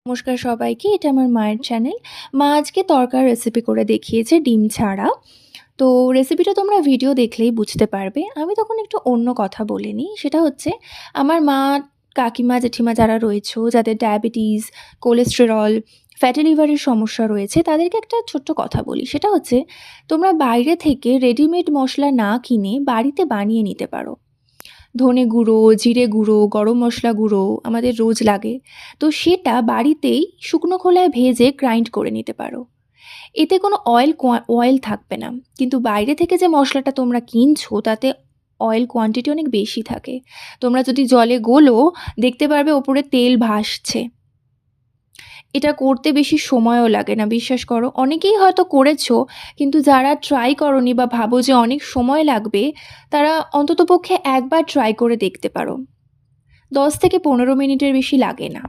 নমস্কার সবাইকে, এটা আমার মায়ের চ্যানেল। মা আজকে তড়কার রেসিপি করে দেখিয়েছে ডিম ছাড়া। তো রেসিপিটা তোমরা ভিডিও দেখলেই বুঝতে পারবে। আমি তখন একটু অন্য কথা বলে নিই। সেটা হচ্ছে আমার মা, কাকিমা, জেঠিমা যারা রয়েছো, যাদের ডায়াবেটিস, কোলেস্টেরল, ফ্যাটি লিভারের সমস্যা রয়েছে, তাদেরকে একটা ছোট্ট কথা বলি। সেটা হচ্ছে তোমরা বাইরে থেকে রেডিমেড মশলা না কিনে বাড়িতে বানিয়ে নিতে পারো। ধনে গুঁড়ো, জিরে গুঁড়ো, গরম মশলা গুঁড়ো আমাদের রোজ লাগে। তো সেটা বাড়িতেই শুকনো খোলায় ভেজে গ্রাইন্ড করে নিতে পারো। এতে কোনো অয়েল থাকবে না। কিন্তু বাইরে থেকে যে মশলাটা তোমরা কিনছো তাতে অয়েল কোয়ান্টিটি অনেক বেশি থাকে। তোমরা যদি জলে গোলো, দেখতে পারবে ওপরে তেল ভাসছে। এটা করতে বেশি সময়ও লাগে না, বিশ্বাস করো। অনেকেই হয়তো করেছো, কিন্তু যারা ট্রাই করোনি বা ভাবো যে অনেক সময় লাগবে, তারা অন্ততপক্ষে একবার ট্রাই করে দেখতে পারো। 10 থেকে 15 মিনিটের বেশি লাগে না।